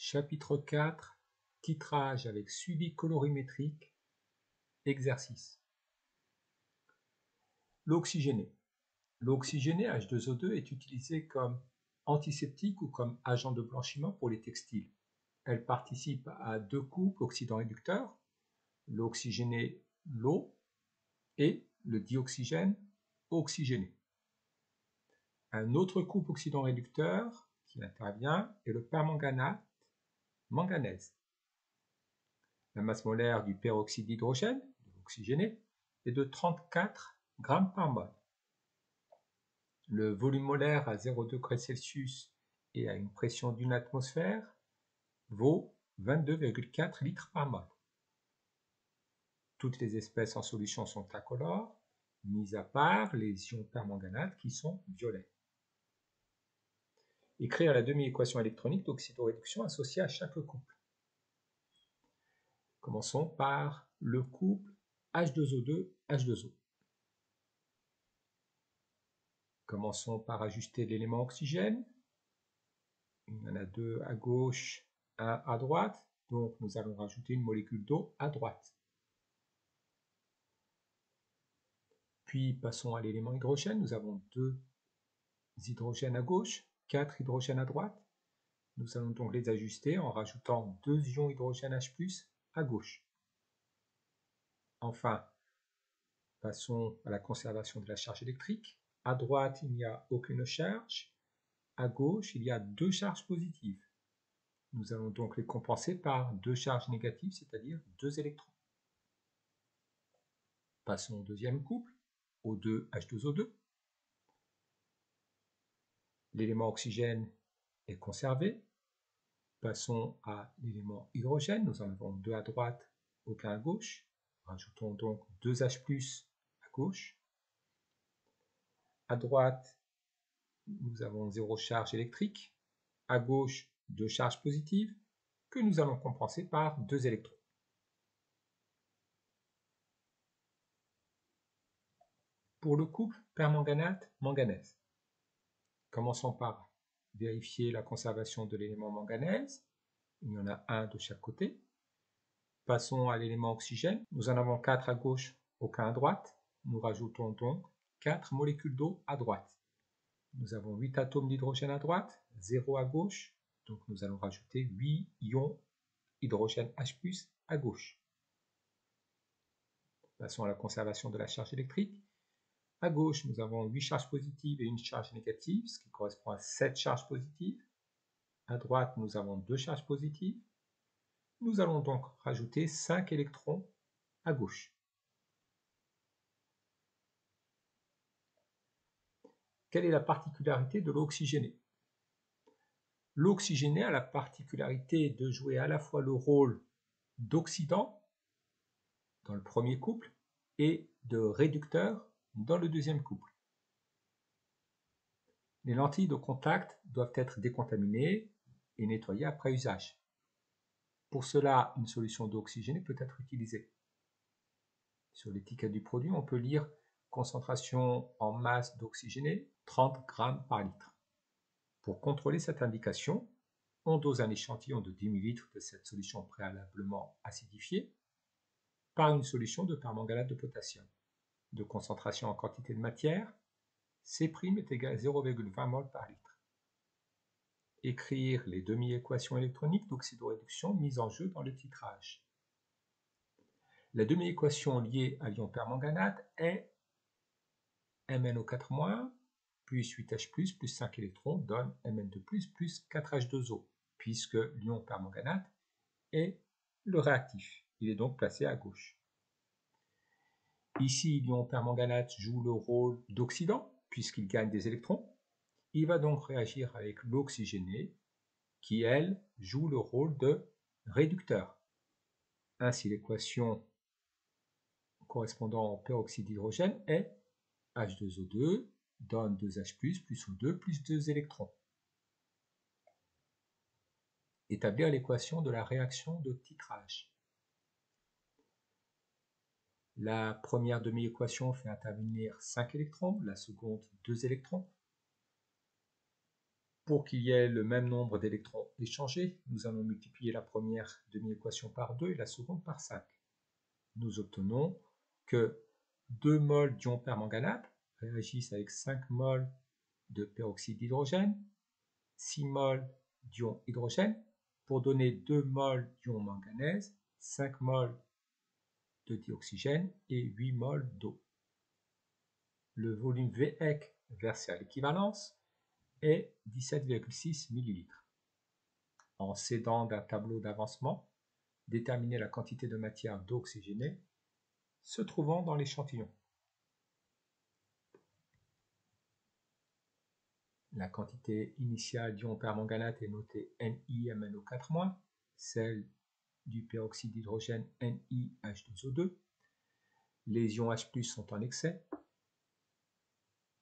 Chapitre 4, titrage avec suivi colorimétrique, exercice. L'eau oxygénée. L'eau oxygénée H2O2 est utilisée comme antiseptique ou comme agent de blanchiment pour les textiles. Elle participe à deux couples oxydant-réducteurs, l'eau oxygénée, l'eau, et le dioxygène oxygéné. Un autre couple oxydant-réducteur qui intervient est le permanganate manganèse. La masse molaire du peroxyde d'hydrogène, de l'oxygéné, est de 34 g par mol. Le volume molaire à 0 degré Celsius et à une pression d'une atmosphère vaut 22,4 litres par mol. Toutes les espèces en solution sont incolores, mis à part les ions permanganate qui sont violets. Écrire la demi-équation électronique d'oxydoréduction associée à chaque couple. Commençons par le couple H2O2-H2O. Commençons par ajuster l'élément oxygène. Il y en a deux à gauche, un à droite. Donc nous allons rajouter une molécule d'eau à droite. Puis passons à l'élément hydrogène. Nous avons deux hydrogènes à gauche, 4 hydrogènes à droite. Nous allons donc les ajuster en rajoutant deux ions hydrogène H+ à gauche. Enfin, passons à la conservation de la charge électrique. À droite, il n'y a aucune charge. À gauche, il y a deux charges positives. Nous allons donc les compenser par deux charges négatives, c'est-à-dire deux électrons. Passons au deuxième couple, O2H2O2. L'élément oxygène est conservé. Passons à l'élément hydrogène. Nous en avons deux à droite, aucun à gauche. Rajoutons donc deux H+ à gauche. À droite, nous avons 0 charge électrique. À gauche, deux charges positives que nous allons compenser par deux électrons. Pour le couple permanganate-manganèse, commençons par vérifier la conservation de l'élément manganèse. Il y en a un de chaque côté. Passons à l'élément oxygène. Nous en avons 4 à gauche, aucun à droite. Nous rajoutons donc 4 molécules d'eau à droite. Nous avons 8 atomes d'hydrogène à droite, 0 à gauche. Donc nous allons rajouter 8 ions hydrogène H+ à gauche. Passons à la conservation de la charge électrique. À gauche, nous avons 8 charges positives et une charge négative, ce qui correspond à 7 charges positives. À droite, nous avons 2 charges positives. Nous allons donc rajouter 5 électrons à gauche. Quelle est la particularité de l'eau oxygénée? L'eau oxygénée a la particularité de jouer à la fois le rôle d'oxydant dans le premier couple et de réducteur dans le deuxième couple. Les lentilles de contact doivent être décontaminées et nettoyées après usage. Pour cela, une solution d'eau oxygénée peut être utilisée. Sur l'étiquette du produit, on peut lire concentration en masse d'oxygéné 30 g par litre. Pour contrôler cette indication, on dose un échantillon de 10 ml de cette solution préalablement acidifiée par une solution de permanganate de potassium. De concentration en quantité de matière, C' est égal à 0,20 mol par litre. Écrire les demi-équations électroniques d'oxydoréduction mises en jeu dans le titrage. La demi-équation liée à l'ion permanganate est MnO4- plus 8H+, plus 5 électrons donne Mn2+, plus 4H2O, puisque l'ion permanganate est le réactif. Il est donc placé à gauche. Ici, l'ion permanganate joue le rôle d'oxydant, puisqu'il gagne des électrons. Il va donc réagir avec l'eau oxygénée, qui, elle, joue le rôle de réducteur. Ainsi, l'équation correspondant au peroxyde d'hydrogène est H2O2 donne 2H+, plus O2, plus 2 électrons. Établir l'équation de la réaction de titrage. La première demi-équation fait intervenir 5 électrons, la seconde 2 électrons. Pour qu'il y ait le même nombre d'électrons échangés, nous allons multiplier la première demi-équation par 2 et la seconde par 5. Nous obtenons que 2 moles d'ion permanganate réagissent avec 5 moles de peroxyde d'hydrogène, 6 moles d'ion hydrogène, pour donner 2 moles d'ion manganèse, 5 moles de dioxygène et 8 moles d'eau. Le volume VEC versé à l'équivalence est 17,6 ml. En s'aidant d'un tableau d'avancement, déterminer la quantité de matière d'eau oxygénée se trouvant dans l'échantillon. La quantité initiale d'ion permanganate est notée NiMnO4-, celle du peroxyde d'hydrogène NiH2O2. Les ions H+ sont en excès.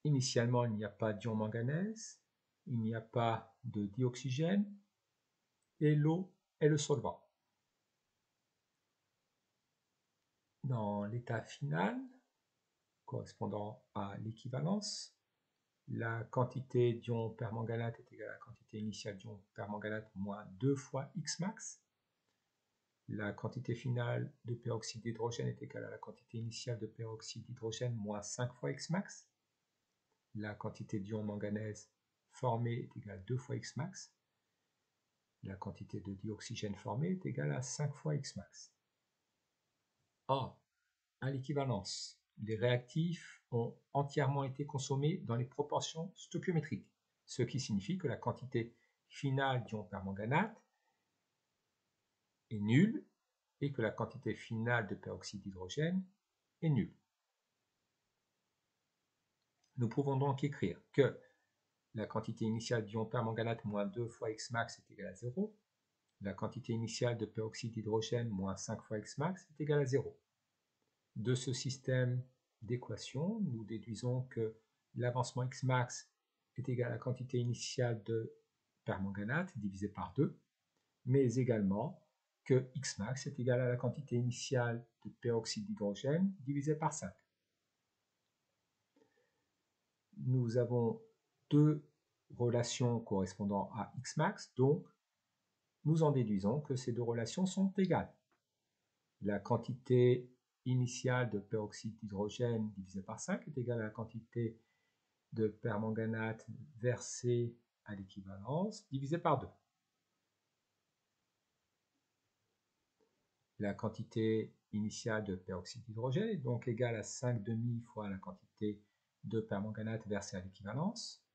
Initialement, il n'y a pas d'ion manganèse, il n'y a pas de dioxygène, et l'eau est le solvant. Dans l'état final, correspondant à l'équivalence, la quantité d'ion permanganate est égale à la quantité initiale d'ion permanganate moins 2 fois Xmax. La quantité finale de peroxyde d'hydrogène est égale à la quantité initiale de peroxyde d'hydrogène moins 5 fois Xmax. La quantité d'ion manganèse formée est égale à 2 fois Xmax. La quantité de dioxygène formée est égale à 5 fois Xmax. Or, à l'équivalence, les réactifs ont entièrement été consommés dans les proportions stoichiométriques, ce qui signifie que la quantité finale d'ion permanganate est nulle et que la quantité finale de peroxyde d'hydrogène est nulle. Nous pouvons donc écrire que la quantité initiale d'ion permanganate moins 2 fois Xmax est égale à 0, la quantité initiale de peroxyde d'hydrogène moins 5 fois Xmax est égale à 0. De ce système d'équations, nous déduisons que l'avancement Xmax est égal à la quantité initiale de permanganate divisé par 2, mais également que Xmax est égal à la quantité initiale de peroxyde d'hydrogène divisé par 5. Nous avons deux relations correspondant à Xmax, donc nous en déduisons que ces deux relations sont égales. La quantité initiale de peroxyde d'hydrogène divisé par 5 est égale à la quantité de permanganate versée à l'équivalence divisé par 2. La quantité initiale de peroxyde d'hydrogène est donc égale à 5,5 fois la quantité de permanganate versée à l'équivalence.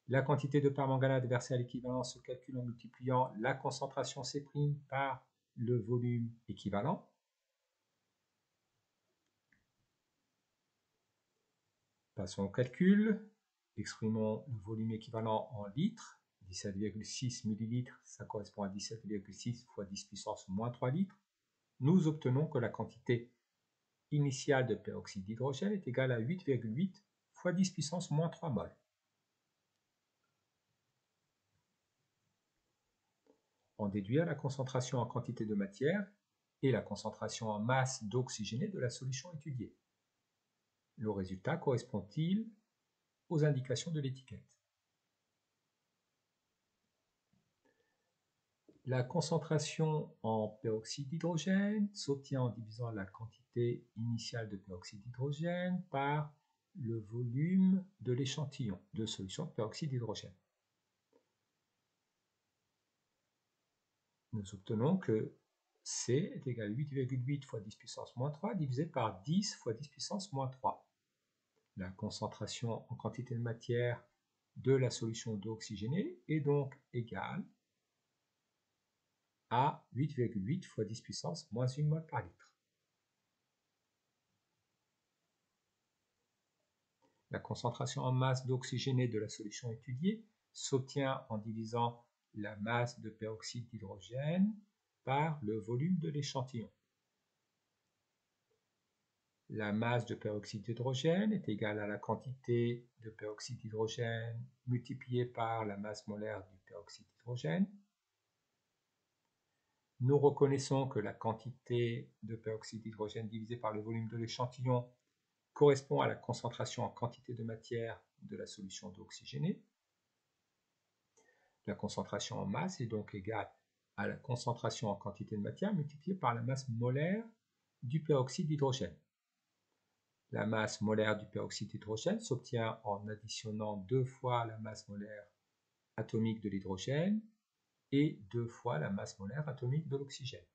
La quantité de permanganate versée à l'équivalence se calcule en multipliant la concentration C' par le volume équivalent. Passons au calcul. Exprimons le volume équivalent en litres. 17,6 ml, ça correspond à 17,6 fois 10 puissance moins 3 litres. Nous obtenons que la quantité initiale de peroxyde d'hydrogène est égale à 8,8 fois 10 puissance moins 3 mol. On déduit la concentration en quantité de matière et la concentration en masse d'eau oxygénée de la solution étudiée. Le résultat correspond-il aux indications de l'étiquette? La concentration en peroxyde d'hydrogène s'obtient en divisant la quantité initiale de peroxyde d'hydrogène par le volume de l'échantillon de solution de peroxyde d'hydrogène. Nous obtenons que C est égal à 8,8 fois 10 puissance moins 3 divisé par 10 fois 10 puissance moins 3. La concentration en quantité de matière de la solution d'eau oxygénée est donc égale à 8,8 fois 10 puissance moins 1 mol par litre. La concentration en masse d'eau oxygénée de la solution étudiée s'obtient en divisant la masse de peroxyde d'hydrogène par le volume de l'échantillon. La masse de peroxyde d'hydrogène est égale à la quantité de peroxyde d'hydrogène multipliée par la masse molaire du peroxyde d'hydrogène. Nous reconnaissons que la quantité de peroxyde d'hydrogène divisée par le volume de l'échantillon correspond à la concentration en quantité de matière de la solution d'eau oxygénée. La concentration en masse est donc égale à la concentration en quantité de matière multipliée par la masse molaire du peroxyde d'hydrogène. La masse molaire du peroxyde d'hydrogène s'obtient en additionnant 2 fois la masse molaire atomique de l'hydrogène et 2 fois la masse molaire atomique de l'oxygène.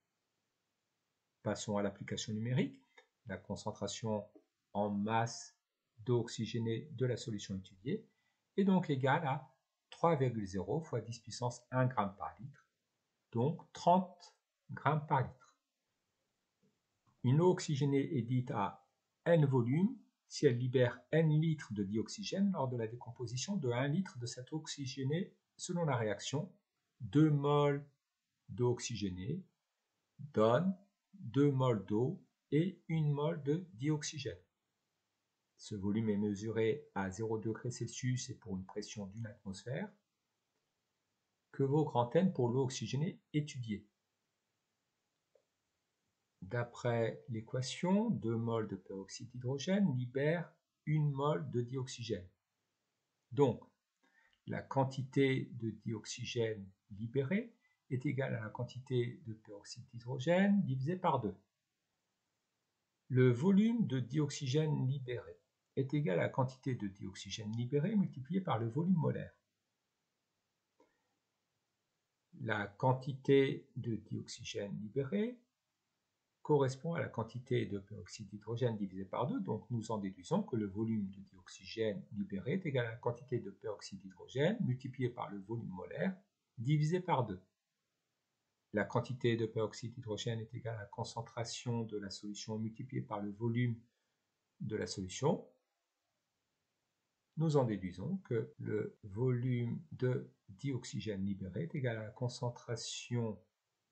Passons à l'application numérique. La concentration en masse d'eau oxygénée de la solution étudiée est donc égale à 3,0 fois 10 puissance 1 g par litre, donc 30 g par litre. Une eau oxygénée est dite à N volume si elle libère N litres de dioxygène lors de la décomposition de 1 litre de cette eau oxygénée selon la réaction 2 mols d'eau oxygénée donne 2 mols d'eau et 1 mol de dioxygène. Ce volume est mesuré à 0 degrés Celsius et pour une pression d'une atmosphère. Que vaut grand N pour l'eau oxygénée étudiée? D'après l'équation, 2 mols de peroxyde d'hydrogène libèrent 1 mol de dioxygène. Donc, la quantité de dioxygène libérée est égale à la quantité de peroxyde d'hydrogène divisé par 2. Le volume de dioxygène libéré est égal à la quantité de dioxygène libéré multiplié par le volume molaire. La quantité de dioxygène libéré correspond à la quantité de peroxyde d'hydrogène divisé par 2, donc nous en déduisons que le volume de dioxygène libéré est égal à la quantité de peroxyde d'hydrogène multiplié par le volume molaire divisé par 2. La quantité de peroxyde d'hydrogène est égale à la concentration de la solution multipliée par le volume de la solution. Nous en déduisons que le volume de dioxygène libéré est égal à la concentration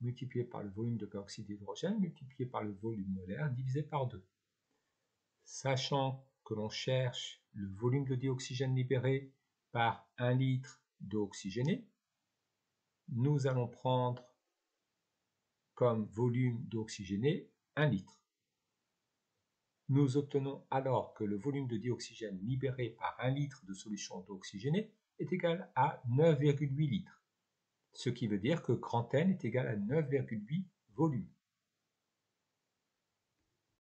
multiplié par le volume de peroxyde d'hydrogène multiplié par le volume molaire divisé par 2. Sachant que l'on cherche le volume de dioxygène libéré par 1 litre d'eau oxygénée, nous allons prendre comme volume d'eau oxygénée 1 litre. Nous obtenons alors que le volume de dioxygène libéré par 1 litre de solution d'eau oxygénée est égal à 9,8 litres. Ce qui veut dire que grand N est égal à 9,8 volumes.